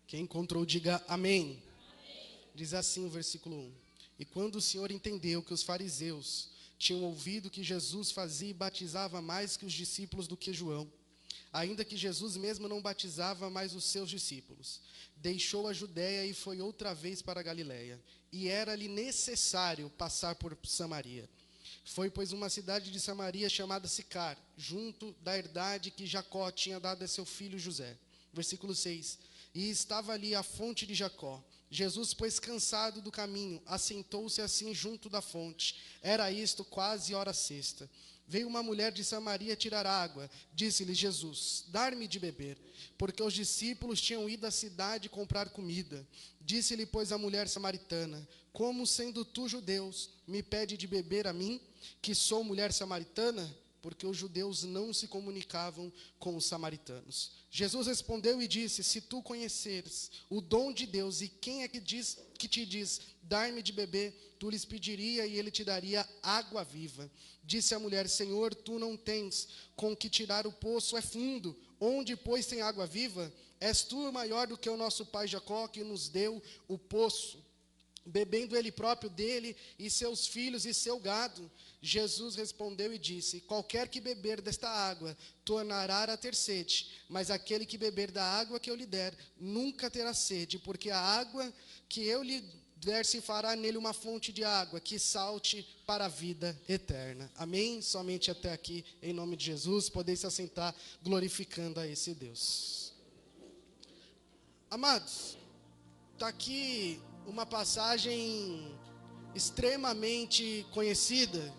Quem encontrou, diga amém. Diz assim o versículo 1. E quando o Senhor entendeu que os fariseus tinham ouvido que Jesus fazia e batizava mais que os discípulos do que João, ainda que Jesus mesmo não batizava mais os seus discípulos, deixou a Judéia e foi outra vez para a Galiléia. E era-lhe necessário passar por Samaria. Foi, pois, uma cidade de Samaria chamada Sicar, junto da herdade que Jacó tinha dado a seu filho José. Versículo 6. E estava ali a fonte de Jacó. Jesus, pois, cansado do caminho, assentou-se assim junto da fonte. Era isto quase hora sexta. Veio uma mulher de Samaria tirar água. Disse-lhe Jesus: dar-me de beber, porque os discípulos tinham ido à cidade comprar comida. Disse-lhe, pois, a mulher samaritana: como sendo tu judeus, me pede de beber a mim, que sou mulher samaritana? Porque os judeus não se comunicavam com os samaritanos. Jesus respondeu e disse: se tu conheceres o dom de Deus, e quem é que te diz, dar-me de beber, tu lhes pediria e ele te daria água viva. Disse a mulher: Senhor, tu não tens com que tirar, o poço é fundo. Onde, pois, tem água viva? És tu maior do que o nosso pai Jacó, que nos deu o poço, bebendo ele próprio dele, e seus filhos e seu gado? Jesus respondeu e disse: qualquer que beber desta água tornará a ter sede, mas aquele que beber da água que eu lhe der nunca terá sede, porque a água que eu lhe der se fará nele uma fonte de água que salte para a vida eterna. Amém? Somente até aqui, em nome de Jesus, podeis se assentar glorificando a esse Deus. Amados, está aqui uma passagem extremamente conhecida,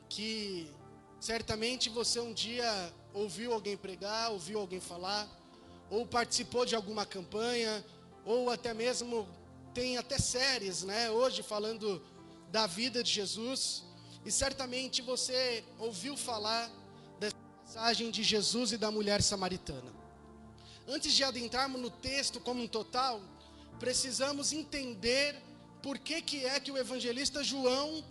que certamente você um dia ouviu alguém pregar, ouviu alguém falar, ou participou de alguma campanha, ou até mesmo tem até séries, hoje falando da vida de Jesus, e certamente você ouviu falar dessa passagem de Jesus e da mulher samaritana. Antes de adentrarmos no texto como um total, precisamos entender por que é que o evangelista João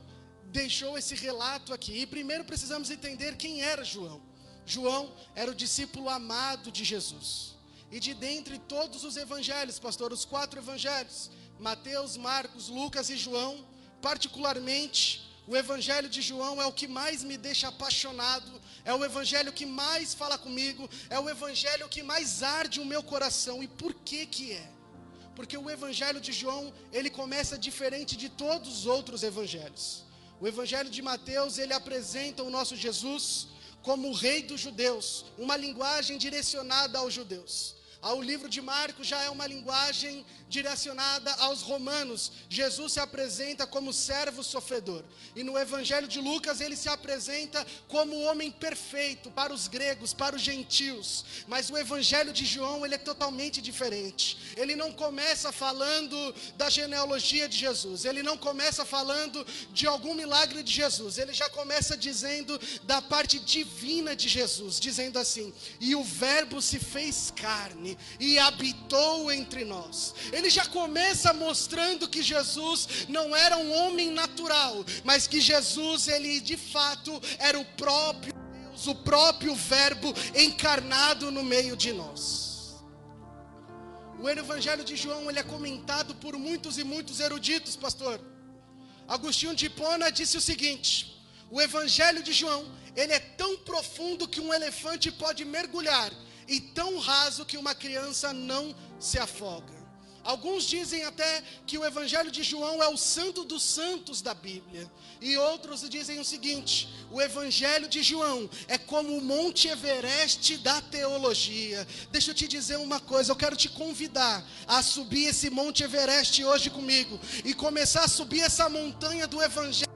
deixou esse relato aqui. E primeiro precisamos entender quem era João. João era o discípulo amado de Jesus. E de dentre todos os evangelhos, pastor, os 4 evangelhos, Mateus, Marcos, Lucas e João, particularmente, o evangelho de João é o que mais me deixa apaixonado, é o evangelho que mais fala comigo, é o evangelho que mais arde o meu coração. E por que é? Porque o evangelho de João, ele começa diferente de todos os outros evangelhos. O evangelho de Mateus, ele apresenta o nosso Jesus como o rei dos judeus, uma linguagem direcionada aos judeus. O livro de Marcos já é uma linguagem direcionada aos romanos. Jesus se apresenta como servo sofredor. E no evangelho de Lucas ele se apresenta como o homem perfeito para os gregos, para os gentios. Mas o evangelho de João, ele é totalmente diferente. Ele não começa falando da genealogia de Jesus. Ele não começa falando de algum milagre de Jesus. Ele já começa dizendo da parte divina de Jesus, dizendo assim: e o verbo se fez carne e habitou entre nós. Ele já começa mostrando que Jesus não era um homem natural, mas que Jesus, ele de fato era o próprio Deus, o próprio verbo encarnado no meio de nós. O evangelho de João, ele é comentado por muitos e muitos eruditos, pastor. Agostinho de Hipona disse o seguinte: o evangelho de João, ele é tão profundo que um elefante pode mergulhar, e tão raso que uma criança não se afoga. Alguns dizem até que o evangelho de João é o santo dos santos da Bíblia. E outros dizem o seguinte: o evangelho de João é como o Monte Everest da teologia. Deixa eu te dizer uma coisa, eu quero te convidar a subir esse Monte Everest hoje comigo, e começar a subir essa montanha do evangelho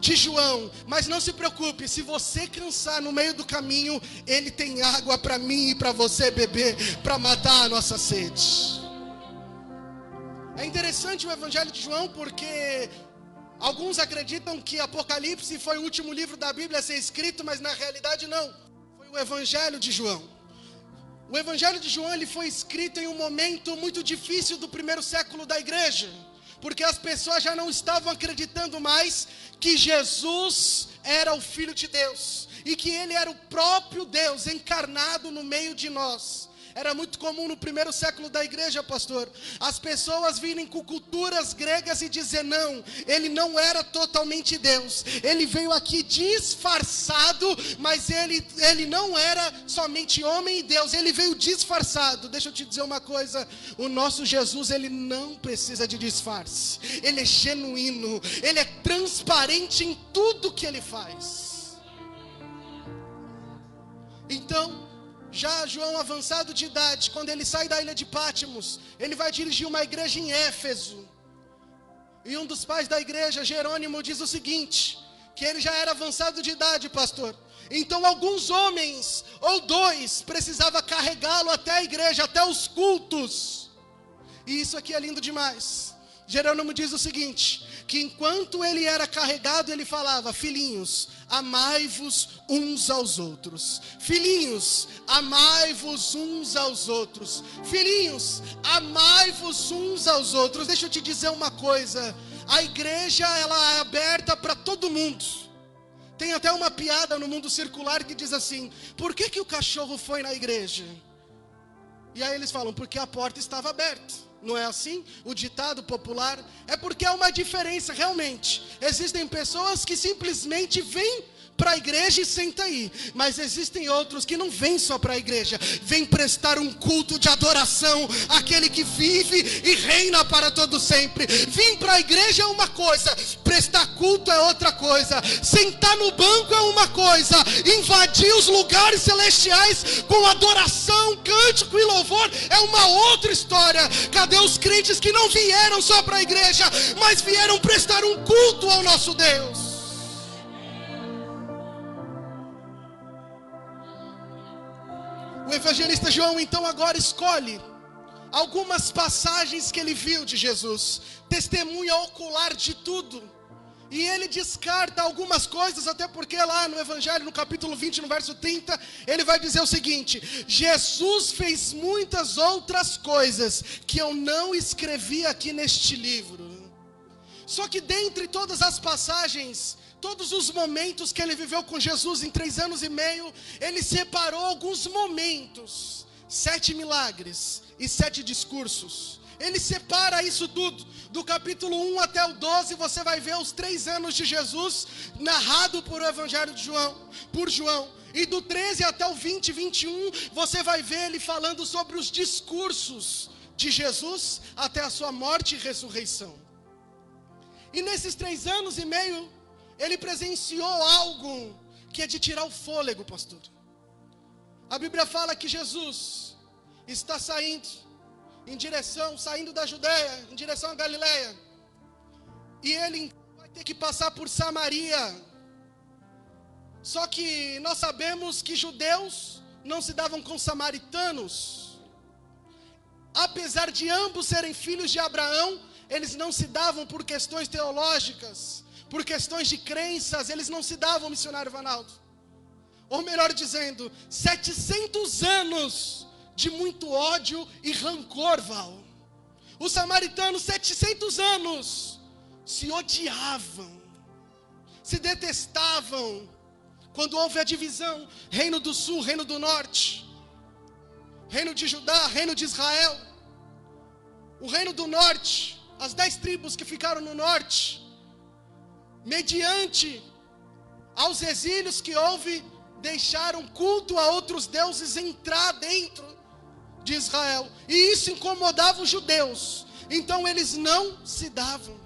de João. Mas não se preocupe, se você cansar no meio do caminho, ele tem água para mim e para você beber, para matar a nossa sede. É interessante o evangelho de João, porque alguns acreditam que Apocalipse foi o último livro da Bíblia a ser escrito, mas na realidade não, foi o evangelho de João. O evangelho de João, ele foi escrito em um momento muito difícil do primeiro século da igreja, porque as pessoas já não estavam acreditando mais que Jesus era o Filho de Deus, e que ele era o próprio Deus encarnado no meio de nós. Era muito comum no primeiro século da igreja, pastor, as pessoas virem com culturas gregas e dizer: não, ele não era totalmente Deus, ele veio aqui disfarçado, mas ele não era somente homem e Deus, ele veio disfarçado. Deixa eu te dizer uma coisa, o nosso Jesus, ele não precisa de disfarce, ele é genuíno, ele é transparente em tudo que ele faz. Então, já João, avançado de idade, quando ele sai da ilha de Pátimos, ele vai dirigir uma igreja em Éfeso. E um dos pais da igreja, Jerônimo, diz o seguinte, que ele já era avançado de idade, pastor. Então alguns homens, ou dois, precisavam carregá-lo até a igreja, até os cultos. E isso aqui é lindo demais. Jerônimo diz o seguinte, que enquanto ele era carregado, ele falava: filhinhos, amai-vos uns aos outros. Filhinhos, amai-vos uns aos outros. Filhinhos, amai-vos uns aos outros. Deixa eu te dizer uma coisa, a igreja, ela é aberta para todo mundo. Tem até uma piada no mundo circular que diz assim: por que o cachorro foi na igreja? E aí eles falam: porque a porta estava aberta. Não é assim? O ditado popular é porque há uma diferença realmente. Existem pessoas que simplesmente vêm para a igreja e sentam aí. Mas existem outros que não vêm só para a igreja, vêm prestar um culto de adoração àquele que vive e reina para todo sempre. Vir para a igreja é uma coisa, prestar culto é outra coisa. Sentar no banco é uma coisa, invadir os lugares celestiais com adoração, cântico e louvor é uma outra história. Cadê os crentes que não vieram só para a igreja, mas vieram prestar um culto ao nosso Deus? O evangelista João então agora escolhe algumas passagens que ele viu de Jesus, testemunha ocular de tudo, e ele descarta algumas coisas, até porque lá no evangelho, no capítulo 20, no verso 30, ele vai dizer o seguinte: Jesus fez muitas outras coisas que eu não escrevi aqui neste livro. Só que dentre todas as passagens, todos os momentos que ele viveu com Jesus em 3 anos e meio, ele separou alguns momentos, 7 milagres e 7 discursos. Ele separa isso tudo, do capítulo 1 até o 12, você vai ver os 3 anos de Jesus, narrado por o evangelho de João. E do 13 até o 20, 21, você vai ver ele falando sobre os discursos de Jesus, até a sua morte e ressurreição. E nesses 3 anos e meio, ele presenciou algo que é de tirar o fôlego, pastor. A Bíblia fala que Jesus está saindo da Judeia, em direção à Galileia. E ele vai ter que passar por Samaria. Só que nós sabemos que judeus não se davam com samaritanos. Apesar de ambos serem filhos de Abraão, eles não se davam por questões teológicas, por questões de crenças, eles não se davam, missionário Vanaldo. Ou melhor dizendo, 700 anos de muito ódio e rancor, Val. Os samaritanos, 700 anos, se odiavam, se detestavam. Quando houve a divisão, reino do sul, reino do norte, reino de Judá, reino de Israel. O reino do norte, as 10 tribos que ficaram no norte, mediante aos exílios que houve, deixaram culto a outros deuses entrar dentro de Israel, e isso incomodava os judeus. Então eles não se davam.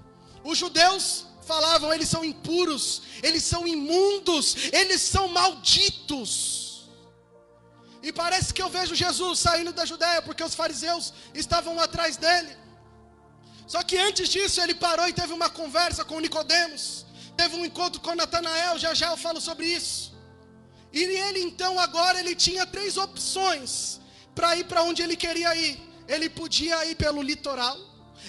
Os judeus falavam: eles são impuros, eles são imundos, eles são malditos. E parece que eu vejo Jesus saindo da Judeia, porque os fariseus estavam atrás dele. Só que antes disso ele parou e teve uma conversa com Nicodemos, teve um encontro com Natanael, já eu falo sobre isso. E ele então agora ele tinha 3 opções para ir para onde ele queria ir. Ele podia ir pelo litoral,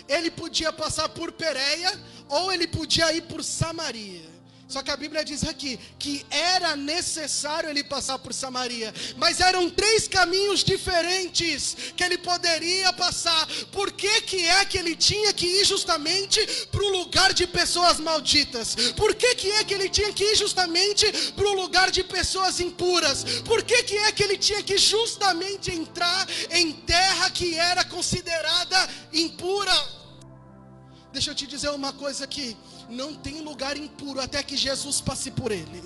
ele podia passar por Pérea, ou ele podia ir por Samaria. Só que a Bíblia diz aqui que era necessário ele passar por Samaria, mas eram 3 caminhos diferentes que ele poderia passar. Por que é que ele tinha que ir justamente para o lugar de pessoas malditas? Por que é que ele tinha que ir justamente para o lugar de pessoas impuras? Por que é que ele tinha que justamente entrar em terra que era considerada impura? Deixa eu te dizer uma coisa aqui. Não tem lugar impuro até que Jesus passe por ele.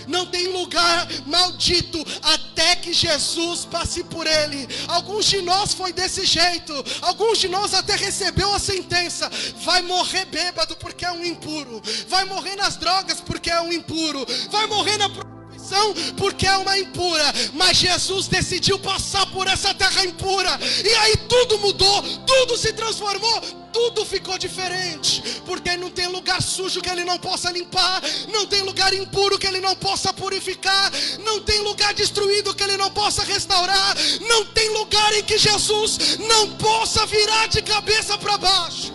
Não tem lugar maldito até que Jesus passe por ele. Alguns de nós foi desse jeito. Alguns de nós até recebeu a sentença. Vai morrer bêbado porque é um impuro. Vai morrer nas drogas porque é um impuro. Vai morrer na prostituição porque é uma impura. Mas Jesus decidiu passar por essa terra impura. E aí tudo mudou. Tudo se transformou. Tudo ficou diferente, porque não tem lugar sujo que ele não possa limpar, não tem lugar impuro que ele não possa purificar, não tem lugar destruído que ele não possa restaurar, não tem lugar em que Jesus não possa virar de cabeça para baixo.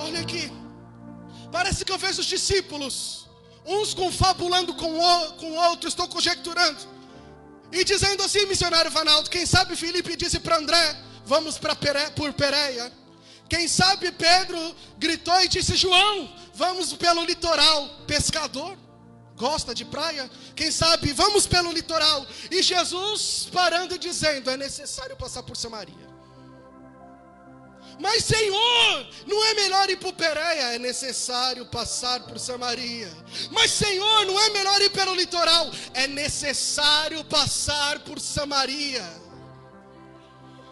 Olha aqui, parece que eu vejo os discípulos, uns confabulando com outros, estou conjecturando, e dizendo assim, missionário Vanaldo, quem sabe Filipe disse para André, vamos por Pérea. Quem sabe Pedro gritou e disse, João, vamos pelo litoral. Pescador, gosta de praia. Quem sabe, vamos pelo litoral. E Jesus parando e dizendo, é necessário passar por Samaria. Mas Senhor, não é melhor ir para Pérea? É necessário passar por Samaria. Mas Senhor, não é melhor ir pelo litoral? É necessário passar por Samaria.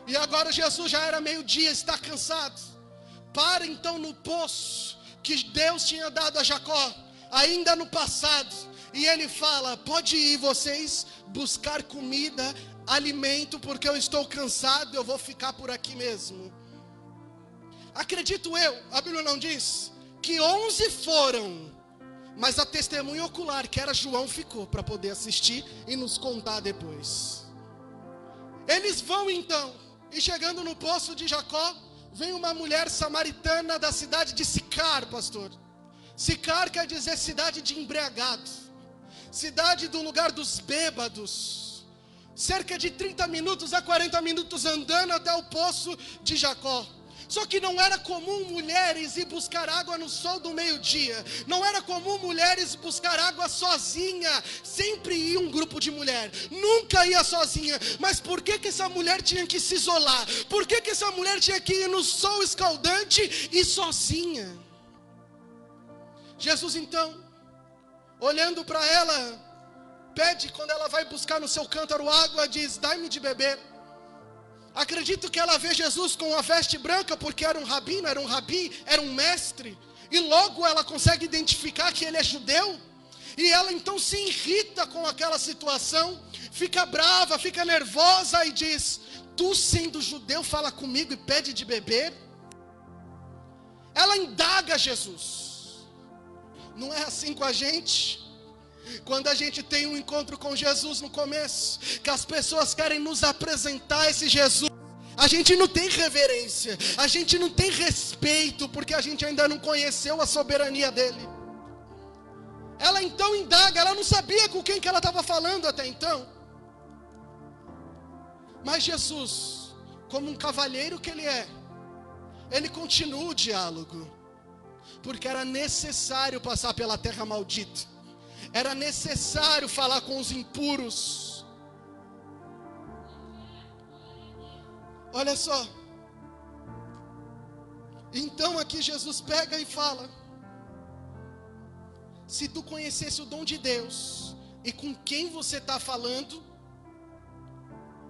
E agora Jesus já era meio-dia, está cansado. Para então no poço que Deus tinha dado a Jacó, ainda no passado. E ele fala, pode ir vocês buscar comida, alimento, porque eu estou cansado, eu vou ficar por aqui mesmo. Acredito eu, a Bíblia não diz, que 11 foram, mas a testemunha ocular, que era João, ficou para poder assistir e nos contar depois. Eles vão então, e chegando no poço de Jacó, vem uma mulher samaritana da cidade de Sicar, pastor. Sicar quer dizer cidade de embriagado, cidade do lugar dos bêbados. Cerca de 30 minutos a 40 minutos andando até o poço de Jacó. Só que não era comum mulheres ir buscar água no sol do meio-dia. Não era comum mulheres buscar água sozinha. Sempre ia um grupo de mulher. Nunca ia sozinha. Mas por que essa mulher tinha que se isolar? Por que essa mulher tinha que ir no sol escaldante e sozinha? Jesus então, olhando para ela, pede quando ela vai buscar no seu cântaro água, diz, dai-me de beber. Acredito que ela vê Jesus com a veste branca, porque era um rabino, era um rabi, era um mestre. E logo ela consegue identificar que ele é judeu. E ela então se irrita com aquela situação, fica brava, fica nervosa e diz, tu sendo judeu fala comigo e pede de beber? Ela indaga Jesus. Não é assim com a gente? Quando a gente tem um encontro com Jesus no começo, que as pessoas querem nos apresentar esse Jesus, a gente não tem reverência, a gente não tem respeito, porque a gente ainda não conheceu a soberania dele. Ela então indaga, ela não sabia com quem que ela estava falando até então. Mas Jesus, como um cavalheiro que ele é, ele continua o diálogo, porque era necessário passar pela terra maldita. Era necessário falar com os impuros. Olha só. Então aqui Jesus pega e fala, se tu conhecesse o dom de Deus, e com quem você está falando,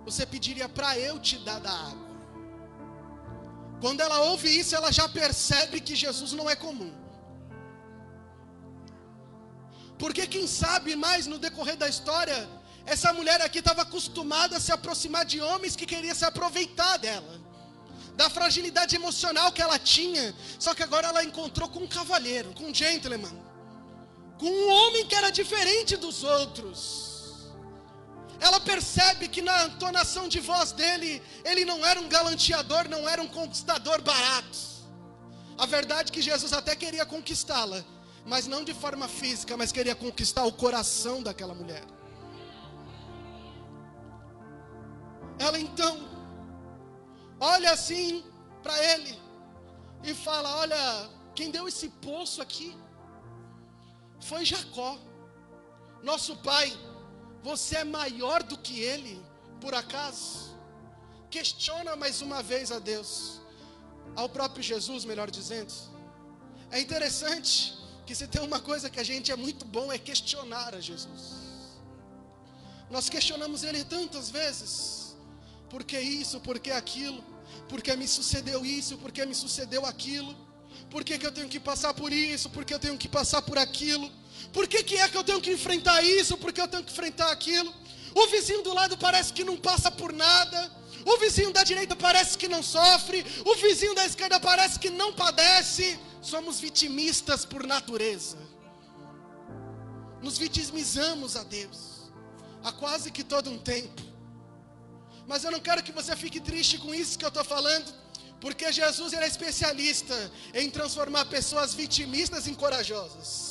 você pediria para eu te dar da água. Quando ela ouve isso, ela já percebe que Jesus não é comum. Porque quem sabe mais no decorrer da história, essa mulher aqui estava acostumada a se aproximar de homens que queriam se aproveitar dela, da fragilidade emocional que ela tinha. Só que agora ela encontrou com um cavalheiro, com um gentleman, com um homem que era diferente dos outros. Ela percebe que na entonação de voz dele, ele não era um galanteador, não era um conquistador barato. A verdade é que Jesus até queria conquistá-la, mas não de forma física, mas queria conquistar o coração daquela mulher. Ela então olha assim para ele e fala: olha, quem deu esse poço aqui foi Jacó, nosso pai. Você é maior do que ele, por acaso? Questiona mais uma vez a Deus, ao próprio Jesus, melhor dizendo. É interessante que se tem uma coisa que a gente é muito bom, é questionar a Jesus. Nós questionamos ele tantas vezes: por que isso, por que aquilo? Por que me sucedeu isso, por que me sucedeu aquilo? Por que eu tenho que passar por isso, por que eu tenho que passar por aquilo? Por que é que eu tenho que enfrentar isso, por que eu tenho que enfrentar aquilo? O vizinho do lado parece que não passa por nada, o vizinho da direita parece que não sofre, o vizinho da esquerda parece que não padece. Somos vitimistas por natureza. Nos vitimizamos a Deus há quase que todo um tempo. Mas eu não quero que você fique triste com isso que eu estou falando, porque Jesus ele é especialista em transformar pessoas vitimistas em corajosas.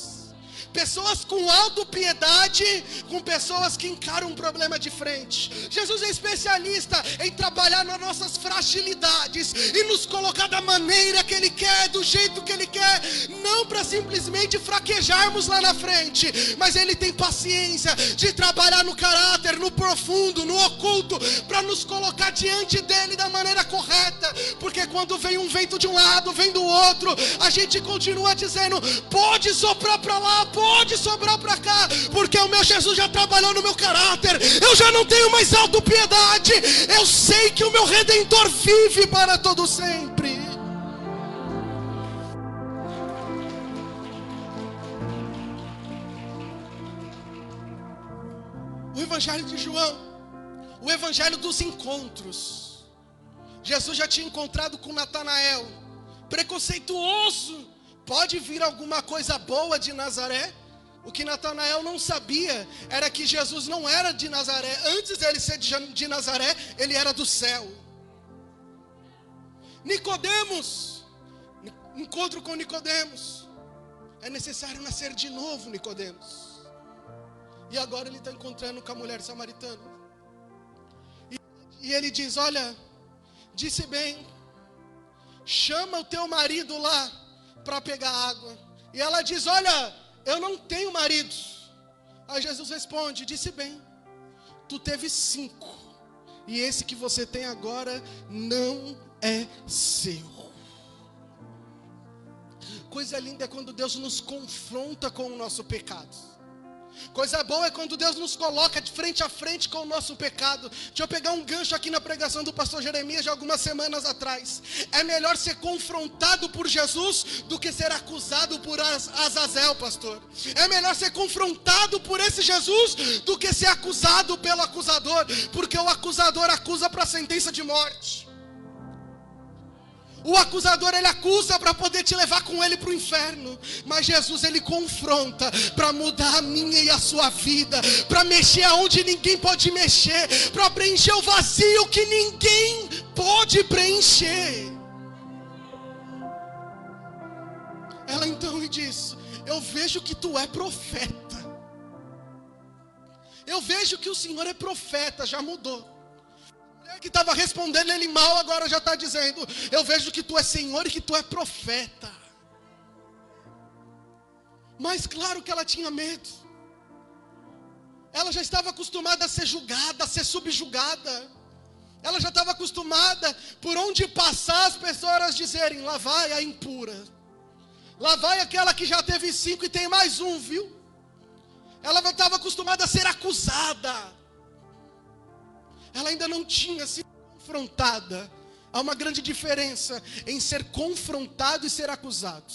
Pessoas com autopiedade, com pessoas que encaram um problema de frente. Jesus é especialista em trabalhar nas nossas fragilidades e nos colocar da maneira que Ele quer, do jeito que Ele quer, não para simplesmente fraquejarmos lá na frente, mas Ele tem paciência de trabalhar no caráter, no profundo, no oculto, para nos colocar diante dEle da maneira correta, porque quando vem um vento de um lado, vem do outro, a gente continua dizendo: pode soprar para lá, pode sobrar para cá, porque o meu Jesus já trabalhou no meu caráter, eu já não tenho mais autopiedade, eu sei que o meu Redentor vive para todo sempre. O Evangelho de João, o Evangelho dos encontros. Jesus já tinha encontrado com Natanael, preconceituoso. Pode vir alguma coisa boa de Nazaré? O que Natanael não sabia era que Jesus não era de Nazaré. Antes dele ser de Nazaré, ele era do céu. Nicodemos, encontro com Nicodemos. É necessário nascer de novo, Nicodemos. E agora ele está encontrando com a mulher samaritana. E ele diz: olha, disse bem, chama o teu marido lá para pegar água. E ela diz: olha, eu não tenho marido. Aí Jesus responde: disse bem, tu teve 5, e esse que você tem agora não é seu. Coisa linda é quando Deus nos confronta com o nosso pecado. Coisa boa é quando Deus nos coloca de frente a frente com o nosso pecado. Deixa eu pegar um gancho aqui na pregação do pastor Jeremias de algumas semanas atrás. É melhor ser confrontado por Jesus do que ser acusado por Azazel, pastor. É melhor ser confrontado por esse Jesus do que ser acusado pelo acusador, porque o acusador acusa para sentença de morte. O acusador ele acusa para poder te levar com ele para o inferno, mas Jesus ele confronta para mudar a minha e a sua vida, para mexer aonde ninguém pode mexer, para preencher o vazio que ninguém pode preencher. Ela então me diz: eu vejo que tu é profeta, eu vejo que o Senhor é profeta. Já mudou. Que estava respondendo ele mal, agora já está dizendo: eu vejo que tu é Senhor e que tu é profeta. Mas claro que ela tinha medo. Ela já estava acostumada a ser julgada, a ser subjugada. Ela já estava acostumada, por onde passar, as pessoas dizerem: lá vai a impura, lá vai aquela que já teve 5 e tem mais um, viu? Ela estava acostumada a ser acusada. Ela ainda não tinha sido confrontada. Há uma grande diferença em ser confrontado e ser acusado.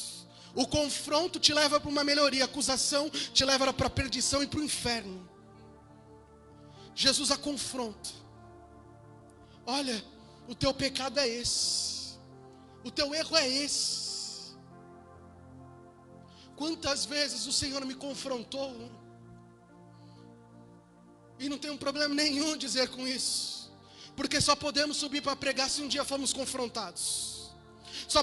O confronto te leva para uma melhoria, a acusação te leva para a perdição e para o inferno. Jesus a confronta: olha, o teu pecado é esse, o teu erro é esse. Quantas vezes o Senhor me confrontou E não tem um problema nenhum dizer com isso. Porque só podemos subir para pregar se um dia formos confrontados. Só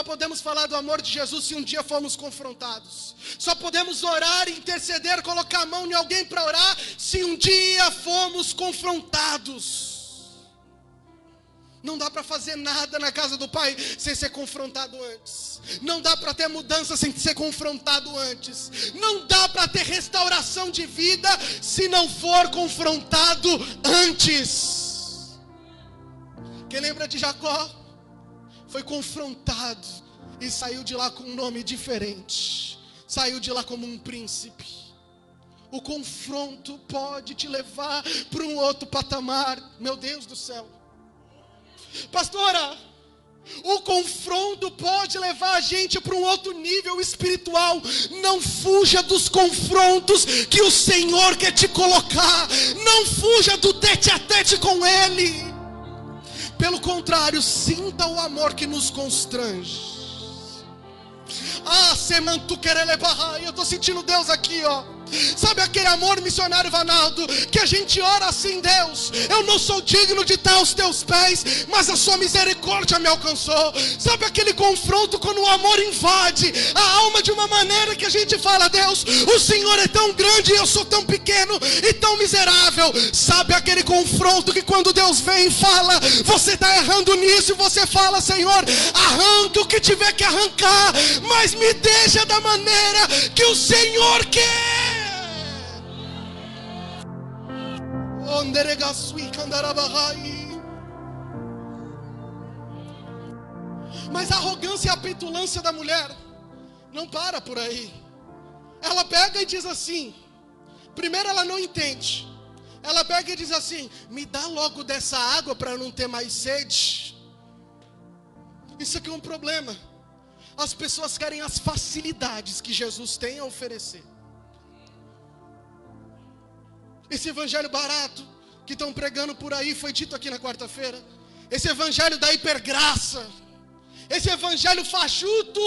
podemos falar do amor de Jesus se um dia formos confrontados. Só podemos orar, interceder, colocar a mão em alguém para orar se um dia formos confrontados. Não dá para fazer nada na casa do Pai sem ser confrontado antes. Não dá para ter mudança sem ser confrontado antes. Não dá para ter restauração de vida se não for confrontado antes. Quem lembra de Jacó? Foi confrontado e saiu de lá com um nome diferente. Saiu de lá como um príncipe. O confronto pode te levar para um outro patamar. Meu Deus do céu. Pastora, o confronto pode levar a gente para um outro nível espiritual. Não fuja dos confrontos que o Senhor quer te colocar. Não fuja do tete a tete com Ele. Pelo contrário, sinta o amor que nos constrange. Eu estou sentindo Deus aqui, ó. Sabe aquele amor, missionário Vanaldo, que a gente ora assim: Deus, eu não sou digno de estar aos teus pés, mas a sua misericórdia me alcançou. Sabe aquele confronto quando o amor invade a alma de uma maneira que a gente fala: Deus, o Senhor é tão grande e eu sou tão pequeno e tão miserável. Sabe aquele confronto que quando Deus vem e fala: você está errando nisso, e você fala: Senhor, arranca o que tiver que arrancar, mas me deixa da maneira que o Senhor quer. Mas a arrogância e a petulância da mulher não para por aí. Ela pega e diz assim. Primeiro, ela não entende. Ela pega e diz assim: me dá logo dessa água para eu não ter mais sede. Isso aqui é um problema. As pessoas querem as facilidades que Jesus tem a oferecer. Esse evangelho barato que estão pregando por aí, foi dito aqui na quarta-feira. Esse evangelho da hipergraça. Esse evangelho fajuto.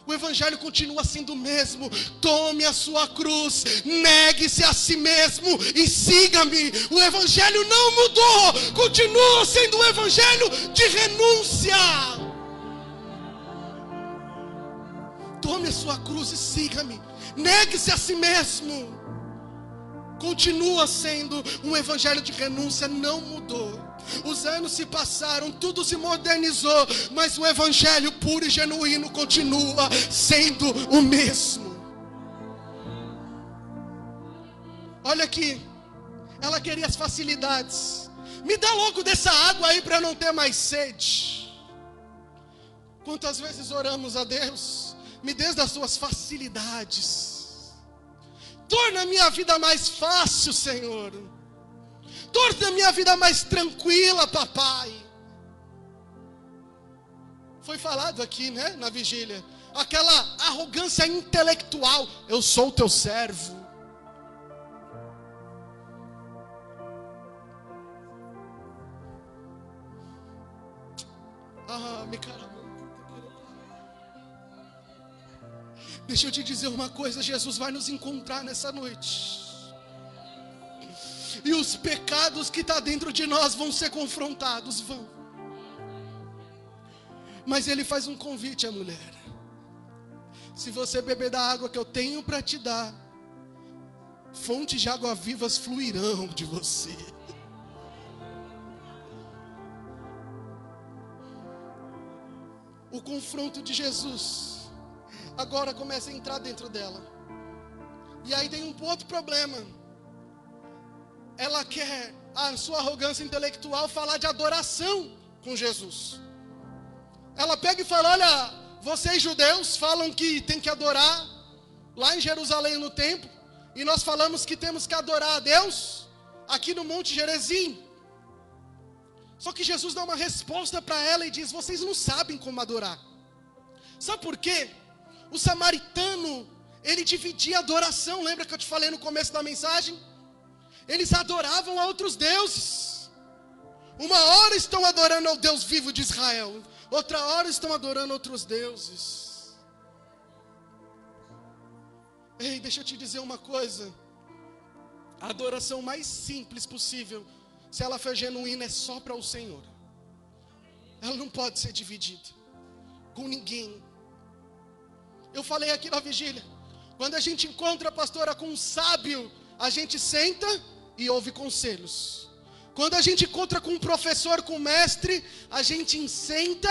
O evangelho continua sendo o mesmo. Tome a sua cruz, negue-se a si mesmo e siga-me. O evangelho não mudou. Continua sendo um evangelho de renúncia. Tome a sua cruz e siga-me. Negue-se a si mesmo. Continua sendo um evangelho de renúncia, não mudou. Os anos se passaram, tudo se modernizou, mas o evangelho puro e genuíno continua sendo o mesmo. Olha aqui, ela queria as facilidades. Me dá logo dessa água aí para eu não ter mais sede. Quantas vezes oramos a Deus: me dê das suas facilidades. Torna a minha vida mais fácil, Senhor. Torna a minha vida mais tranquila, papai. Foi falado aqui, né, na vigília. Aquela arrogância intelectual: eu sou o teu servo. Me caramba. Deixa eu te dizer uma coisa: Jesus vai nos encontrar nessa noite. E os pecados que estão dentro de nós vão ser confrontados, vão. Mas Ele faz um convite à mulher: se você beber da água que eu tenho para te dar, fontes de água vivas fluirão de você. O confronto de Jesus agora começa a entrar dentro dela. E aí tem um outro problema. Ela quer, a sua arrogância intelectual, falar de adoração com Jesus. Ela pega e fala: olha, vocês judeus falam que tem que adorar lá em Jerusalém no templo, e nós falamos que temos que adorar a Deus aqui no Monte Gerizim. Só que Jesus dá uma resposta para ela e diz: vocês não sabem como adorar. Sabe por quê? O samaritano, ele dividia a adoração. Lembra que eu te falei no começo da mensagem? Eles adoravam a outros deuses. Uma hora estão adorando ao Deus vivo de Israel, outra hora estão adorando outros deuses. Ei, deixa eu te dizer uma coisa: A adoração mais simples possível, se ela for genuína, é só para o Senhor. Ela não pode ser dividida com ninguém. Eu falei aqui na vigília, quando a gente encontra a pastora com um sábio, a gente senta e ouve conselhos. Quando a gente encontra com um professor, com um mestre, a gente senta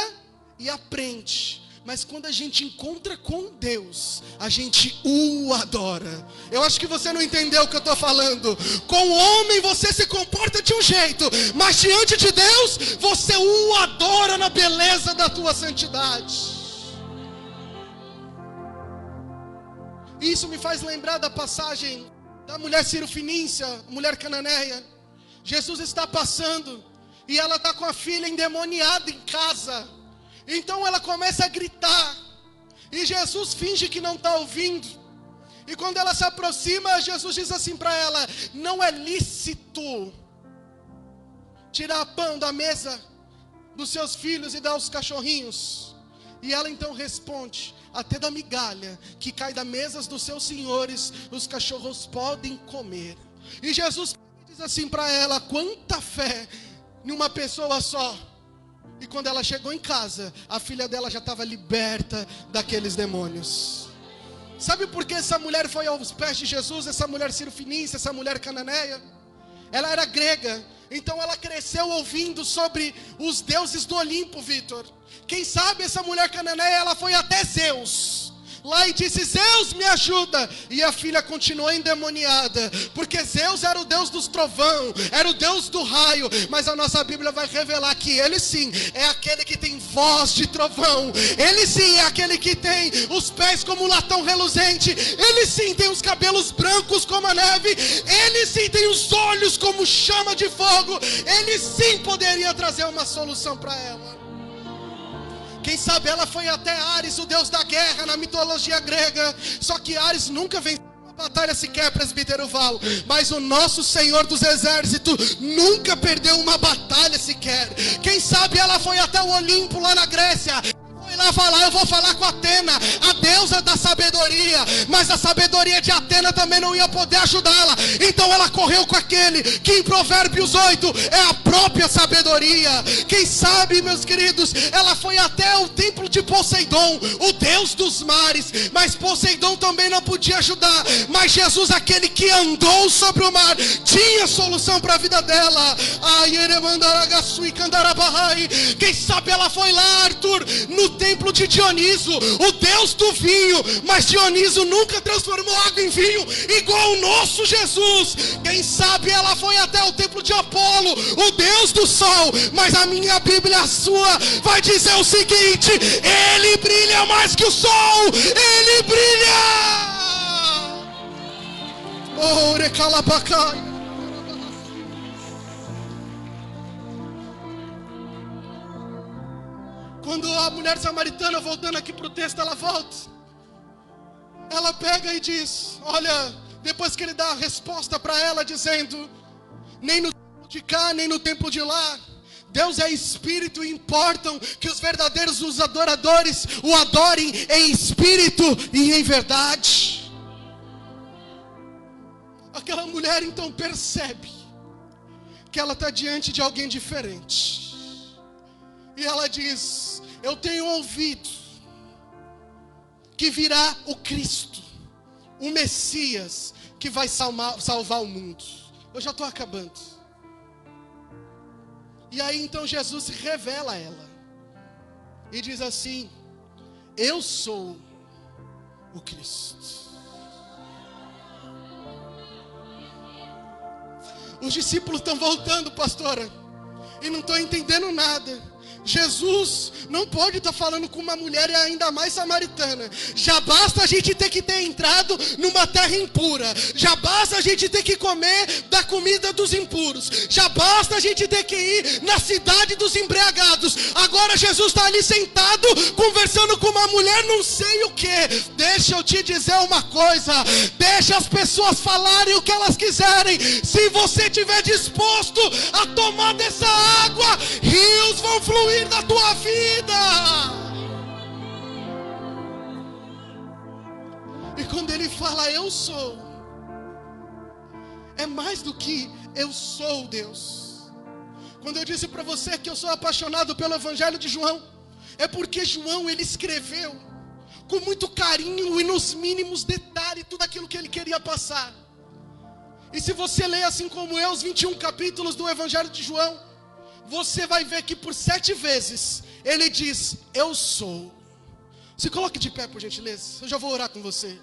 e aprende. Mas quando a gente encontra com Deus, a gente o adora. Eu acho que você não entendeu o que eu estou falando. Com o homem você se comporta de um jeito, mas diante de Deus, você o adora na beleza da tua santidade. Isso me faz lembrar da passagem da mulher cirofinícia, mulher cananeia. Jesus está passando e ela está com a filha endemoniada em casa. Então ela começa a gritar, e Jesus finge que não está ouvindo. E quando ela se aproxima, Jesus diz assim para ela: não é lícito tirar pão da mesa dos seus filhos e dar aos cachorrinhos. E ela então responde: até da migalha que cai das mesas dos seus senhores, os cachorros podem comer. E Jesus diz assim para ela: quanta fé em uma pessoa só. E quando ela chegou em casa, a filha dela já estava liberta daqueles demônios. Sabe por que essa mulher foi aos pés de Jesus? Essa mulher cirofinícia, essa mulher cananeia? Ela era grega, então ela cresceu ouvindo sobre os deuses do Olimpo, Vitor. Quem sabe essa mulher cananeia, ela foi até Zeus lá e disse: Zeus, me ajuda. E a filha continuou endemoniada, porque Zeus era o Deus dos trovão, era o Deus do raio. Mas a nossa Bíblia vai revelar que ele sim é aquele que tem voz de trovão. Ele sim é aquele que tem os pés como um latão reluzente. Ele sim tem os cabelos brancos como a neve. Ele sim tem os olhos como chama de fogo. Ele sim poderia trazer uma solução para ela. Quem sabe ela foi até Ares, o deus da guerra na mitologia grega. Só que Ares nunca venceu uma batalha sequer, presbítero Val. Mas o nosso Senhor dos Exércitos nunca perdeu uma batalha sequer. Quem sabe ela foi até o Olimpo lá na Grécia. Foi lá falar: eu vou falar com Atena, a deusa da sabedoria. Mas a sabedoria de Atena também não ia poder ajudá-la. Então ela correu com aquele que em Provérbios 8 é a própria sabedoria. Quem sabe, meus queridos, ela foi até o templo de Poseidon, o deus dos mares. Mas Poseidon também não podia ajudar. Mas Jesus, aquele que andou sobre o mar, tinha solução para a vida dela. Quem sabe ela foi lá, Arthur, no templo de Dioniso, o deus do vinho. Mas Dioniso nunca transformou água em vinho igual o nosso Jesus. Quem sabe ela foi até o templo de Apolo, o deus do sol. Mas a minha Bíblia, a sua, vai dizer o seguinte: ele brilha mais que o sol. Ele brilha. Oh, recalabacai. Quando a mulher samaritana, voltando aqui para o texto, ela volta, ela pega e diz: olha, depois que ele dá a resposta para ela, dizendo: nem no templo de cá, nem no templo de lá, Deus é espírito, e importam que os verdadeiros, os adoradores, o adorem em espírito e em verdade. Aquela mulher então percebe que ela está diante de alguém diferente. E ela diz: eu tenho ouvido que virá o Cristo, o Messias, que vai salvar o mundo. Eu já estou acabando. E aí então Jesus se revela a ela e diz assim: eu sou o Cristo. Os discípulos estão voltando, pastora, e não estão entendendo nada. Jesus não pode estar falando com uma mulher, e ainda mais samaritana. Já basta a gente ter que ter entrado numa terra impura. Já basta a gente ter que comer da comida dos impuros. Já basta a gente ter que ir na cidade dos embriagados. Agora Jesus está ali sentado, conversando com uma mulher, não sei o que. Deixa eu te dizer uma coisa: deixa as pessoas falarem o que elas quiserem. Se você estiver disposto a tomar dessa água, rios vão fluir da tua vida. E quando ele fala eu sou, é mais do que eu sou Deus. Quando eu disse para você que eu sou apaixonado pelo Evangelho de João, é porque João, ele escreveu com muito carinho e nos mínimos detalhes tudo aquilo que ele queria passar. E se você ler assim como eu os 21 capítulos do Evangelho de João, você vai ver que por 7 vezes ele diz, eu sou. Se coloque de pé, por gentileza, eu já vou orar com você.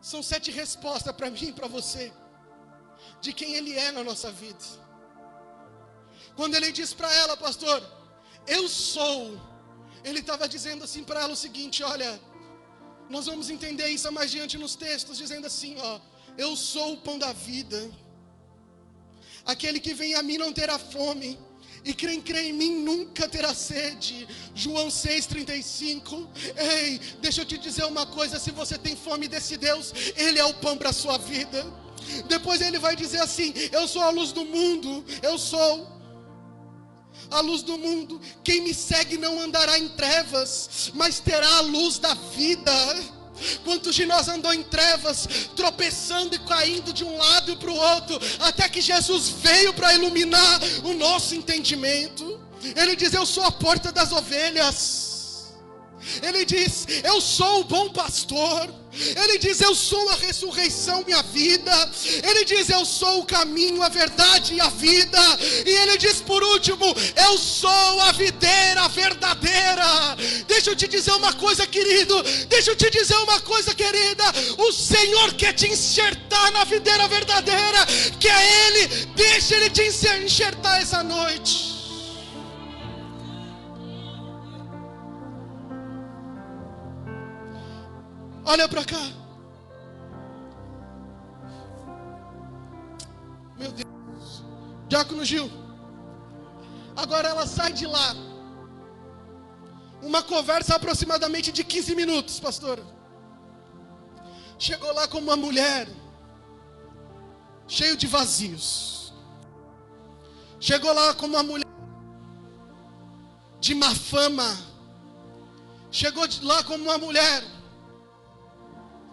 São 7 respostas para mim e para você, de quem Ele é na nossa vida. Quando Ele diz para ela, pastor, eu sou, Ele estava dizendo assim para ela o seguinte, olha, nós vamos entender isso mais adiante nos textos, dizendo assim, ó, eu sou o pão da vida, aquele que vem a mim não terá fome, e quem crê em mim nunca terá sede. João 6,35. Ei, deixa eu te dizer uma coisa, se você tem fome desse Deus, Ele é o pão para a sua vida. Depois Ele vai dizer assim, eu sou a luz do mundo, eu sou a luz do mundo, quem me segue não andará em trevas, mas terá a luz da vida. Quantos de nós andou em trevas, tropeçando e caindo de um lado e para o outro, até que Jesus veio para iluminar o nosso entendimento. Ele diz, eu sou a porta das ovelhas. Ele diz, eu sou o bom pastor. Ele diz, eu sou a ressurreição e a vida. Ele diz, eu sou o caminho, a verdade e a vida. E ele diz por último, eu sou a videira verdadeira. Deixa eu te dizer uma coisa, querido. Deixa eu te dizer uma coisa, querida. O Senhor quer te enxertar na videira verdadeira, que é Ele. Deixa Ele te enxertar essa noite. Olha para cá. Meu Deus. Diácono Gil. Agora ela sai de lá. Uma conversa aproximadamente de 15 minutos, pastora. Chegou lá como uma mulher cheio de vazios. Chegou lá como uma mulher de má fama. Chegou lá como uma mulher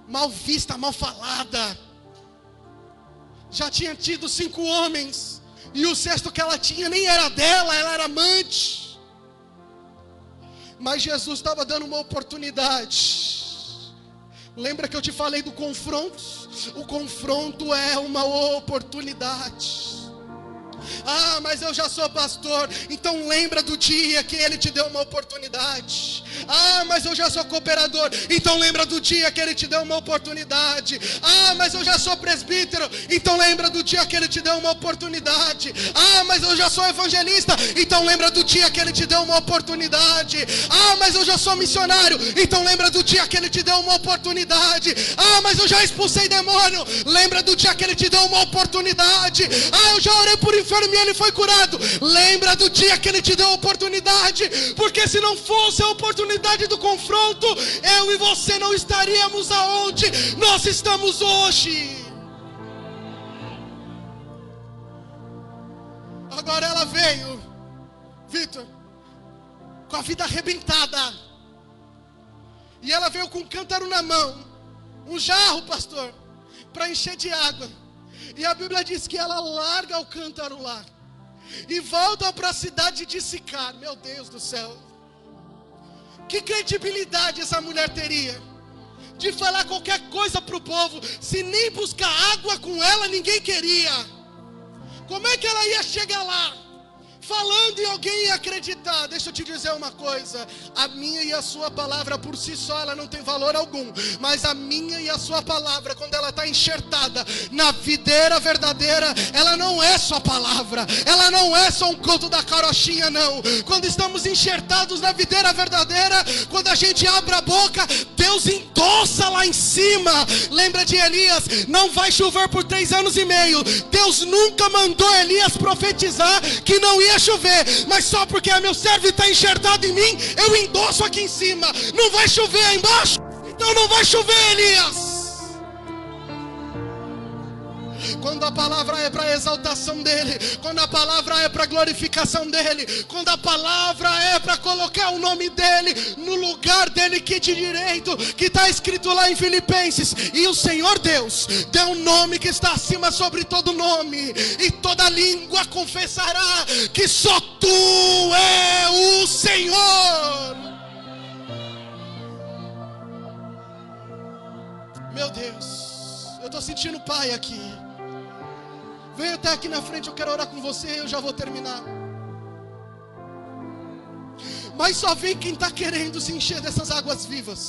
mal vista, mal falada. Já tinha tido 5 homens, e o 6º que ela tinha nem era dela, ela era amante. Mas Jesus estava dando uma oportunidade. Lembra que eu te falei do confronto? O confronto é uma oportunidade. Ah, mas eu já sou pastor. Então lembra do dia que Ele te deu uma oportunidade. Ah, mas eu já sou cooperador. Então lembra do dia que Ele te deu uma oportunidade. Ah, mas eu já sou presbítero. Então lembra do dia que Ele te deu uma oportunidade. Ah, mas eu já sou evangelista. Então lembra do dia que Ele te deu uma oportunidade. Ah, mas eu já sou missionário. Então lembra do dia que Ele te deu uma oportunidade. Ah, mas eu já expulsei demônio. Lembra do dia que Ele te deu uma oportunidade. Ah, eu já orei por enfermo e ele foi curado. Lembra do dia que Ele te deu a oportunidade. Porque se não fosse a oportunidade do confronto, eu e você não estaríamos aonde nós estamos hoje. Agora ela veio, Vitor, com a vida arrebentada. E ela veio com um cântaro na mão, um jarro, pastor, para encher de água. E a Bíblia diz que ela larga o cântaro lá e volta para a cidade de Sicar. Meu Deus do céu, que credibilidade essa mulher teria de falar qualquer coisa para o povo, se nem buscar água com ela ninguém queria? Como é que ela ia chegar lá falando e alguém ia acreditar? Deixa eu te dizer uma coisa, a minha e a sua palavra por si só ela não tem valor algum, mas a minha e a sua palavra, quando ela está enxertada na videira verdadeira, ela não é só palavra, ela não é só um conto da carochinha, não. Quando estamos enxertados na videira verdadeira, quando a gente abre a boca, Deus endossa lá em cima. Lembra de Elias? Não vai chover por 3 anos e meio. Deus nunca mandou Elias profetizar que não ia chover, mas só porque meu servo está enxertado em mim, eu endosso aqui em cima. Não vai chover aí embaixo, então não vai chover, Elias. Quando a palavra é para exaltação dele, quando a palavra é para glorificação dele, quando a palavra é para colocar o nome dele no lugar dele que de direito, que está escrito lá em Filipenses. E o Senhor Deus deu um nome que está acima sobre todo nome, e toda língua confessará que só tu é o Senhor. Meu Deus, eu estou sentindo o Pai aqui. Venha até aqui na frente, eu quero orar com você, eu já vou terminar. Mas só vem quem está querendo se encher dessas águas vivas.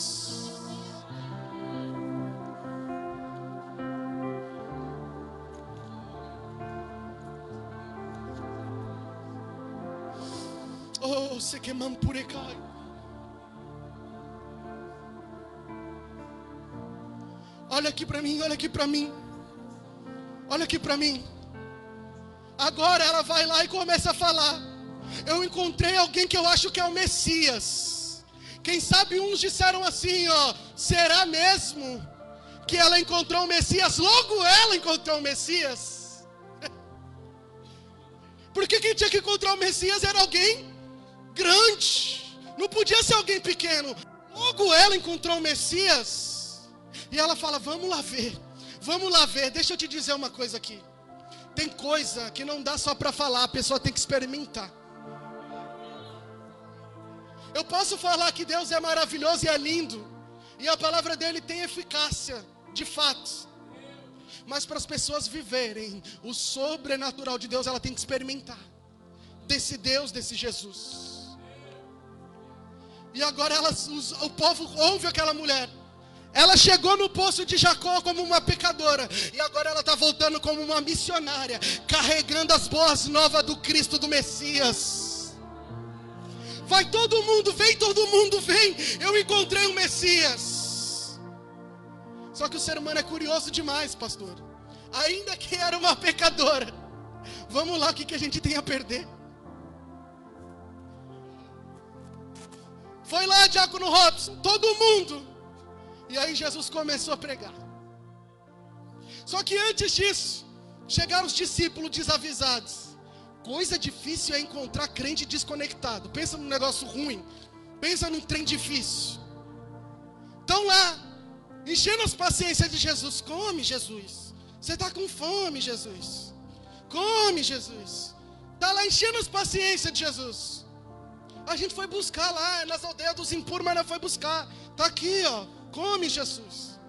Oh, se queimam por ecai. Olha aqui para mim, olha aqui para mim. Olha aqui para mim. Agora ela vai lá e começa a falar. Eu encontrei alguém que eu acho que é o Messias. Quem sabe uns disseram assim, ó, será mesmo que ela encontrou o Messias? Logo ela encontrou o Messias. Porque quem tinha que encontrar o Messias era alguém grande. Não podia ser alguém pequeno. Logo ela encontrou o Messias. E ela fala, vamos lá ver. Vamos lá ver, deixa eu te dizer uma coisa aqui. Tem coisa que não dá só para falar, a pessoa tem que experimentar. Eu posso falar que Deus é maravilhoso e é lindo, e a palavra dele tem eficácia, de fato. Mas para as pessoas viverem o sobrenatural de Deus, ela tem que experimentar desse Deus, desse Jesus. E agora o povo ouve aquela mulher. Ela chegou no poço de Jacó como uma pecadora, e agora ela está voltando como uma missionária, carregando as boas novas do Cristo, do Messias. Vai todo mundo, vem, eu encontrei o Messias. Só que o ser humano é curioso demais, pastor. Ainda que era uma pecadora, vamos lá, o que a gente tem a perder? Foi lá, diácono Robson, todo mundo. E aí Jesus começou a pregar. Só que antes disso, chegaram os discípulos desavisados. Coisa difícil é encontrar crente desconectado. Pensa num negócio ruim. Pensa num trem difícil. Estão lá, enchendo as paciências de Jesus. Come, Jesus. Você está com fome, Jesus. Come, Jesus. Está lá enchendo as paciências de Jesus. A gente foi buscar lá nas aldeias dos impuros, mas não foi buscar. Está aqui, ó. Come, Jesus.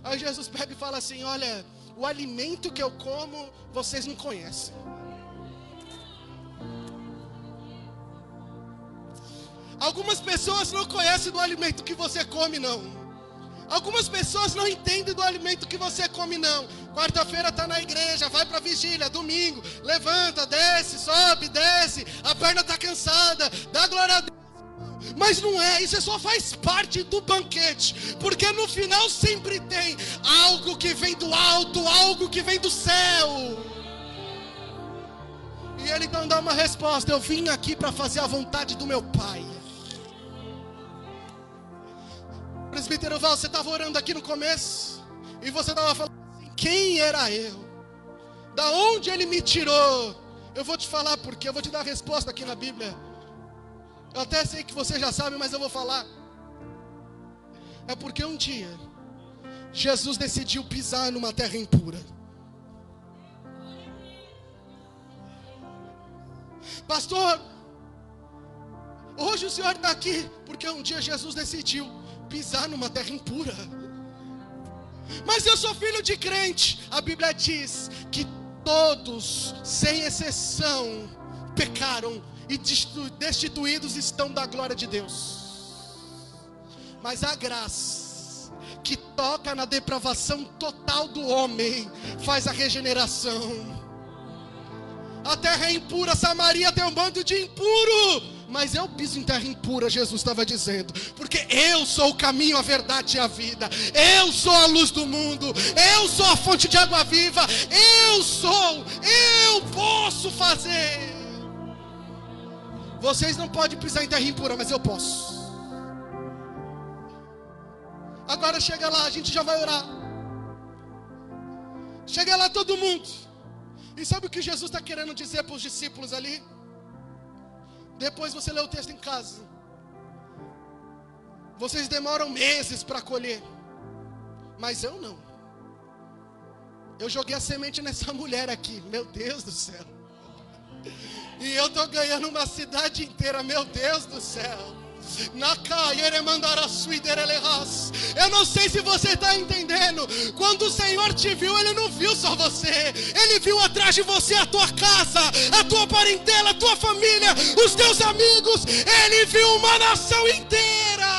Aí Jesus pega e fala assim, olha, o alimento que eu como, vocês não conhecem. Algumas pessoas não conhecem do alimento que você come, não. Algumas pessoas não entendem do alimento que você come, não. Quarta-feira está na igreja, vai para a vigília, domingo, levanta, desce, sobe, desce, a perna está cansada, dá glória a Deus. Mas não é, isso só faz parte do banquete, porque no final sempre tem algo que vem do alto, algo que vem do céu. E ele então dá uma resposta, eu vim aqui para fazer a vontade do meu Pai. Presbítero Val, você estava orando aqui no começo, e você estava falando assim, quem era eu? Da onde ele me tirou? Eu vou te falar porque, eu vou te dar a resposta aqui na Bíblia. Eu até sei que você já sabe, mas eu vou falar. É porque um dia Jesus decidiu pisar numa terra impura. Pastor, hoje o senhor está aqui porque um dia Jesus decidiu pisar numa terra impura. Mas eu sou filho de crente. A Bíblia diz que todos, sem exceção, pecaram e destituídos estão da glória de Deus. Mas a graça que toca na depravação total do homem faz a regeneração. A terra é impura, Samaria tem um bando de impuro, mas eu piso em terra impura, Jesus estava dizendo, porque eu sou o caminho, a verdade e a vida, eu sou a luz do mundo, eu sou a fonte de água viva, eu posso fazer. Vocês não podem pisar em terra impura, mas eu posso. Agora chega lá, a gente já vai orar. Chega lá todo mundo. E sabe o que Jesus está querendo dizer para os discípulos ali? Depois você lê o texto em casa. Vocês demoram meses para colher. Mas eu não. Eu joguei a semente nessa mulher aqui. Meu Deus do céu. E eu estou ganhando uma cidade inteira. Meu Deus do céu. Eu não sei se você está entendendo. Quando o Senhor te viu, Ele não viu só você. Ele viu atrás de você a tua casa, a tua parentela, a tua família, os teus amigos. Ele viu uma nação inteira.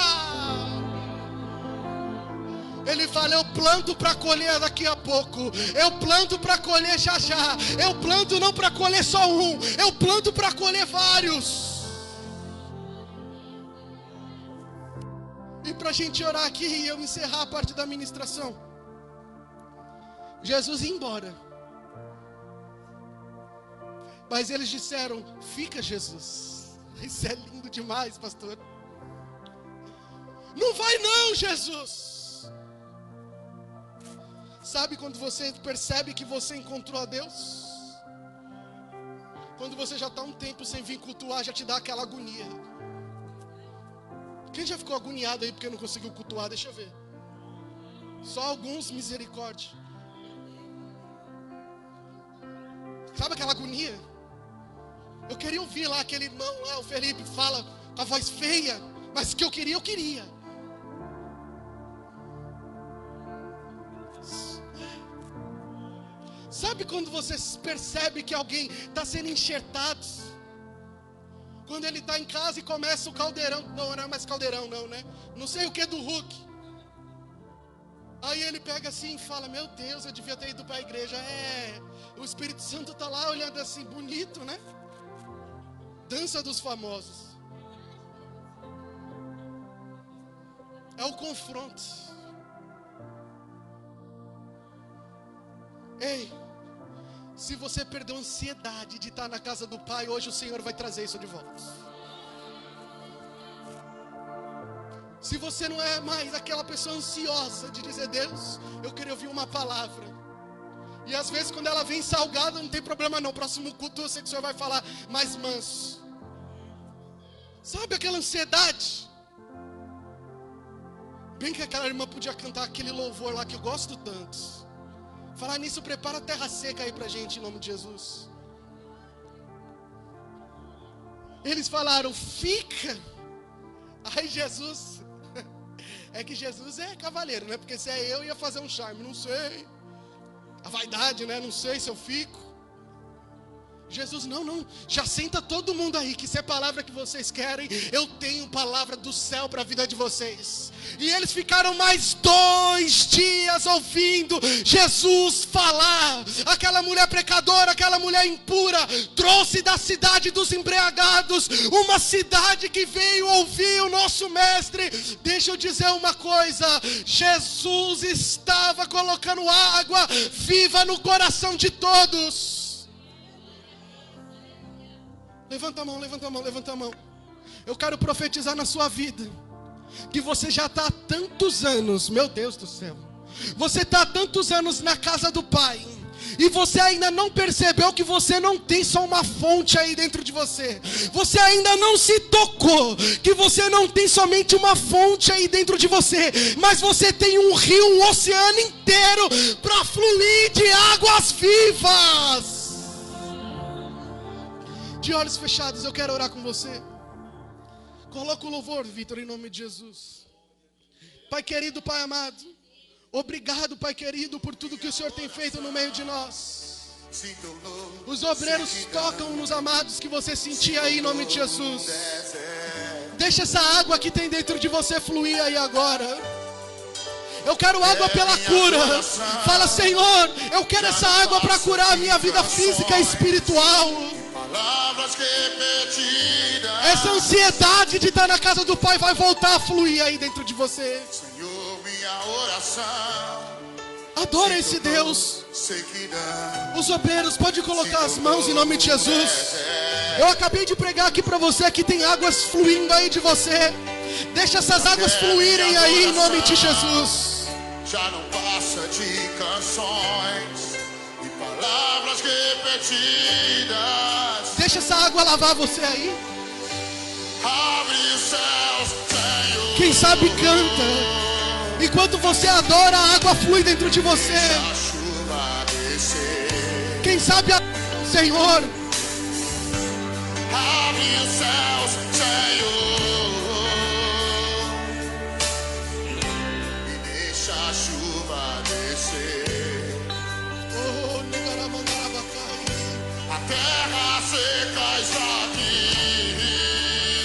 Ele fala: eu planto para colher daqui a pouco. Eu planto para colher já já. Eu planto não para colher só um. Eu planto para colher vários. E para a gente orar aqui e eu encerrar a parte da ministração. Jesus ia embora. Mas eles disseram: fica, Jesus. Isso é lindo demais, pastor. Não vai não, Jesus. Sabe quando você percebe que você encontrou a Deus? Quando você já está um tempo sem vir cultuar, já te dá aquela agonia. Quem já ficou agoniado aí porque não conseguiu cultuar? Deixa eu ver. Só alguns, misericórdia. Sabe aquela agonia? Eu queria ouvir lá aquele irmão lá, o Felipe, fala com a voz feia. Mas o que eu queria, eu queria. Sabe quando você percebe que alguém está sendo enxertado? Quando ele está em casa e começa o caldeirão. Não é mais caldeirão não, né? Não sei o que do Hulk. Aí ele pega assim e fala: meu Deus, eu devia ter ido para a igreja. O Espírito Santo está lá olhando assim, bonito, né? Dança dos famosos. É o confronto. Ei, se você perdeu a ansiedade de estar na casa do Pai, hoje o Senhor vai trazer isso de volta. Se você não é mais aquela pessoa ansiosa de dizer: Deus, eu queria ouvir uma palavra. E às vezes quando ela vem salgada, não tem problema não. Próximo culto eu sei que o Senhor vai falar mais manso. Sabe aquela ansiedade? Bem que aquela irmã podia cantar aquele louvor lá que eu gosto tanto. Falar nisso, prepara a terra seca aí pra gente, em nome de Jesus. Eles falaram: fica. Aí Jesus, é que Jesus é cavaleiro, né? Porque se é eu, ia fazer um charme, não sei. A vaidade, né? Não sei se eu fico. Jesus: não, já senta todo mundo aí, que se é palavra que vocês querem, eu tenho palavra do céu para a vida de vocês. E eles ficaram mais 2 dias ouvindo Jesus falar. Aquela mulher pecadora, aquela mulher impura, trouxe da cidade dos embriagados, uma cidade que veio ouvir o nosso mestre. Deixa eu dizer uma coisa: Jesus estava colocando água viva no coração de todos. Levanta a mão, levanta a mão, levanta a mão. Eu quero profetizar na sua vida que você já está há tantos anos, meu Deus do céu, você está há tantos anos na casa do Pai, e você ainda não percebeu que você não tem só uma fonte aí dentro de você. Você ainda não se tocou que você não tem somente uma fonte aí dentro de você, mas você tem um rio, um oceano inteiro para fluir de águas vivas. De olhos fechados, eu quero orar com você. Coloca o louvor, Vitor, em nome de Jesus. Pai querido, Pai amado, obrigado, Pai querido, por tudo que o Senhor tem feito no meio de nós. Os obreiros tocam nos amados que você sentia aí, em nome de Jesus. Deixa essa água que tem dentro de você fluir aí agora. Eu quero água pela cura. Fala: Senhor, eu quero essa água para curar a minha vida física e espiritual. Essa ansiedade de estar na casa do Pai vai voltar a fluir aí dentro de você. Adora esse Deus. Os obreiros, pode colocar as mãos em nome de Jesus. Eu acabei de pregar aqui para você que tem águas fluindo aí de você. Deixa essas águas fluírem aí em nome de Jesus. Já não passa de canções e palavras repetidas. Deixa essa água lavar você aí. Quem sabe canta. Enquanto você adora, a água flui dentro de você. Quem sabe adora o Senhor. Abre os céus, Senhor, e deixa a chuva descer. Oh, Negaramandarabacai. A terra seca está aqui.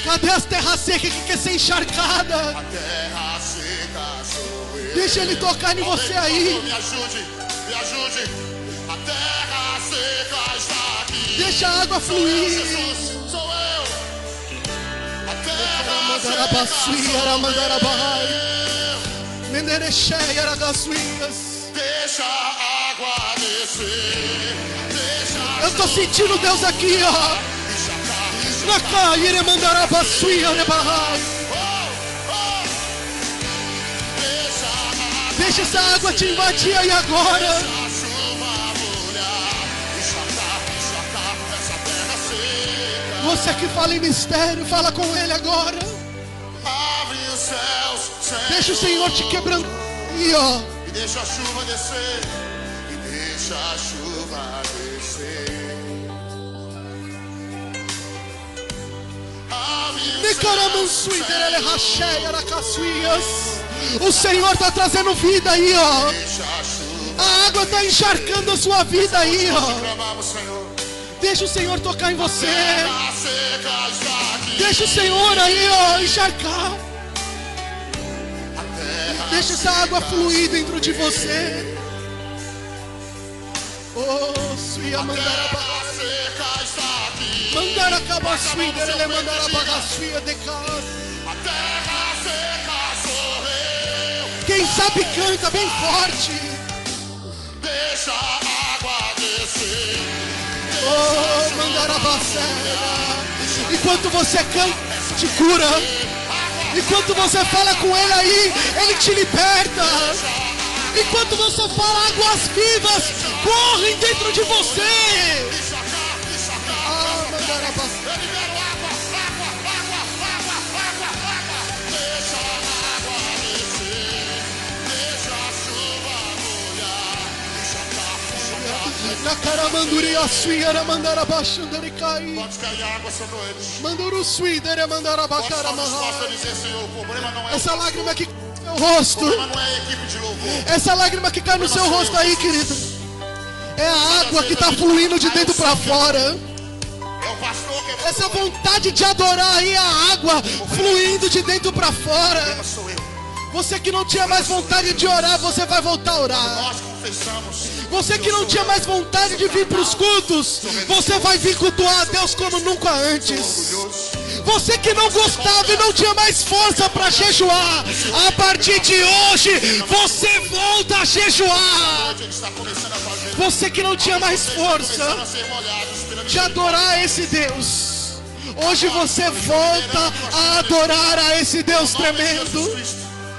Cadê as terras secas que quer ser encharcada? A terra seca sou eu. Deixa Ele tocar em você aí. Me ajude, me ajude. A terra seca está aqui. Deixa a água Sou eu, fluir. Jesus, sou eu. A terra Mandarabasui, seca Aramandarabai. sou eu. Menderechei, Aragasuias. Deixa a água descer. Deixa Eu tô sentindo Deus aqui, ó. Nakai, Iremandarabasui, Arebahai. Deixa essa água te invadir aí agora. Você que fala em mistério, fala com Ele agora. Abre os céus, Deixa o Senhor te quebrando aí, ó. e deixa a chuva descer. E deixa a chuva descer. Necaramansuí, Derelehachei, Aracasuias. O Senhor está trazendo vida aí, ó. Deixa a chuva. A água está encharcando a sua vida aí, ó. Clamamos, Senhor. Deixa o Senhor tocar em você. Terra seca está aqui. Deixa o Senhor aí, ó, encharcar. A terra Deixa essa água fluir dentro de você. Oh, Suia Mandarabá. seca está aqui. Mandaracabasui, Derele Mandarabagasuia de casa. A terra seca sou eu. Quem sabe canta bem forte. Deixa a água descer. Oh, Mandarabacera. Enquanto você canta, te cura. Enquanto você fala com Ele aí, Ele te liberta. Enquanto você fala, águas vivas correm dentro de você. Ah, Mandarabacera. Eu libero água, água, água, água, água, água. Deixa a água descer. Deixa a chuva molhar. Deixa Na caramanduria suia, Mandarabachandaricai. pode cair água sobre eles. Manduru suidere Pode estar disposta a Mandarabacaramanai. dizer, Senhor, o problema não é Essa o lágrima que cai no seu o rosto. problema não é a equipe de louvor. Essa lágrima que cai no seu rosto aí, querido. É a água que está fluindo de dentro para fora. É o pastor que é Essa vontade de adorar aí a água fluindo de dentro para fora. sou eu. Você que não tinha mais vontade de orar, você vai voltar a orar. Nós confessamos. Você que não tinha mais vontade de vir para os cultos, você vai vir cultuar a Deus como nunca antes. Orgulhoso. Você que não gostava e não tinha mais força para jejuar, a partir de hoje você volta a jejuar. Ele está começando a fazer. Você que não tinha mais força Começando a ser molhado. Esperando de adorar esse Deus, hoje você volta a adorar a esse Deus tremendo.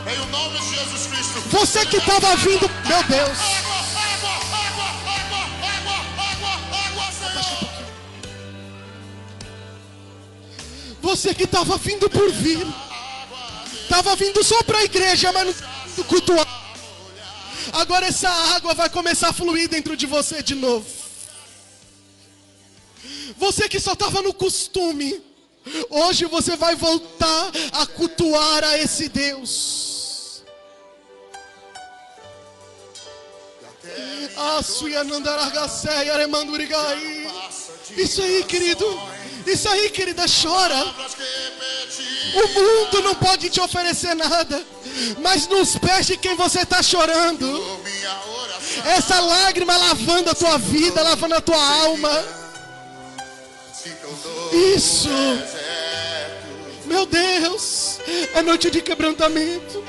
Em o nome de Jesus Cristo. Você que estava vindo, meu Deus, Água, água, água, água, água, água, água, Senhor. você que estava vindo por vir, estava vindo só para a igreja, mas não cultuar. Agora essa água vai começar a fluir dentro de você de novo. Você que só estava no costume, hoje você vai voltar a cultuar a esse Deus. Isso aí, querido. Isso aí, querida, chora. Palavras que repeti. O mundo não pode te oferecer nada, mas nos pés de quem você está chorando, Minha oração. essa lágrima lavando a tua vida, lavando a tua alma. Se tornou Isso, deserto. meu Deus, é noite de quebrantamento.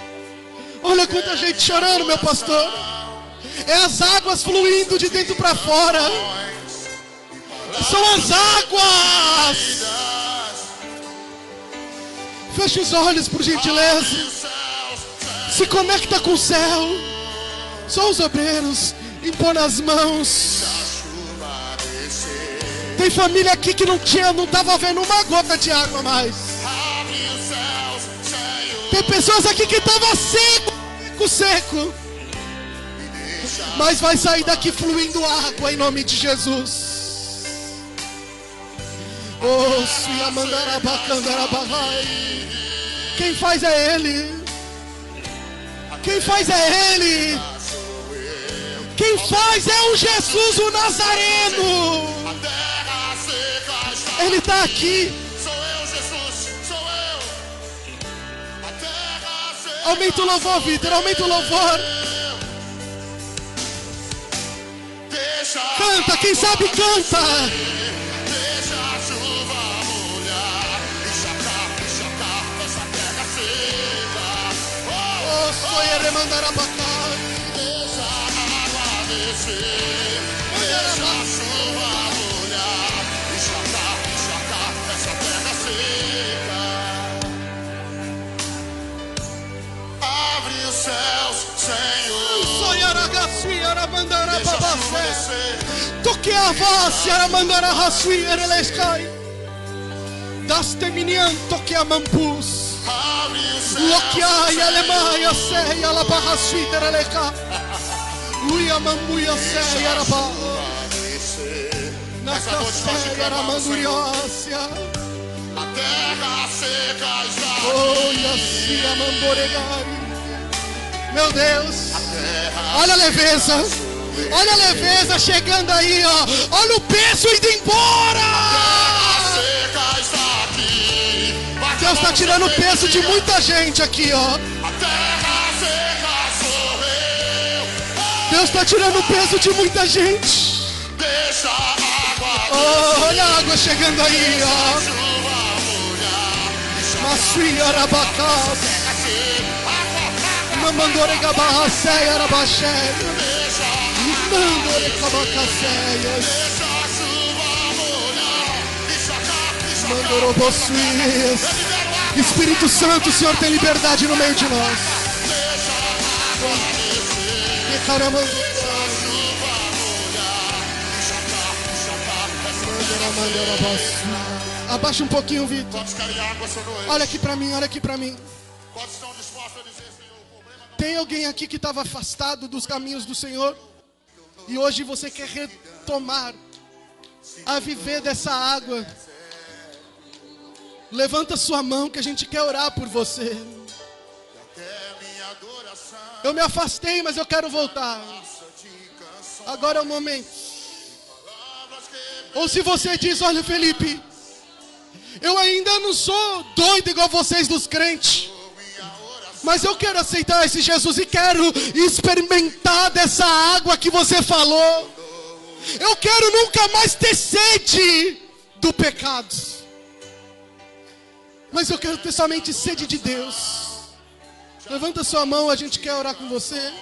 Olha quanta gente chorando, meu pastor. É as águas fluindo de dentro para fora. São as águas. Feche os olhos, por gentileza. Se conecta com o céu. Só os obreiros. Impõe as mãos. Tem família aqui que não estava vendo uma gota de água mais. Tem pessoas aqui que estavam seco. Mas vai sair daqui fluindo água em nome de Jesus. Oh, quem faz é Ele. Quem faz é Ele. Quem faz é o Jesus, o Nazareno. Ele está aqui. Aumenta o louvor, Vitor. Aumenta o louvor. Canta, quem sabe canta. Deixa a chuva molhar, encharcar essa terra seca. Oh, sonha remandar a bacana. Deixa a água descer, deixa a chuva molhar, encharcar essa terra seca. Abre os céus, Senhor. Sonha ragazzi, mandar a Deixa a chuva babacé. descer. Toque a voz, era mandar a rasui, era lescai. Das teminian, toque a mampus. Abre os céus, Lokiai, Alemanha, Seia, la barra suíta, era leca. Uia, mambuia, Seia, era ba. Na caceia, era manduriócia. a terra seca está. Oi, assim, a mamboregari. Meu Deus, olha a leveza. Olha a leveza chegando aí, ó. Olha o peso indo embora. Deus está tirando o peso de muita gente aqui, ó. Deus está tirando o peso de muita gente. Oh, olha a água chegando aí, ó. Massuia arabacá. Mamandorega barra ceia arabaxé. Mandorega bacacéias. Mandorobossuias. Espírito Santo, o Senhor tem liberdade no meio de nós. Abaixa um pouquinho, Vitor. Olha aqui pra mim, olha aqui pra mim. Tem alguém aqui que estava afastado dos caminhos do Senhor e hoje você quer retomar a viver dessa água? Levanta sua mão que a gente quer orar por você. Eu me afastei, mas eu quero voltar. Agora é o momento. Ou se você diz, olha, Felipe, eu ainda não sou doido igual vocês dos crentes, mas eu quero aceitar esse Jesus e quero experimentar dessa água que você falou. Eu quero nunca mais ter sede do pecado, mas eu quero ter somente sede de Deus. Levanta sua mão, a gente quer orar com você.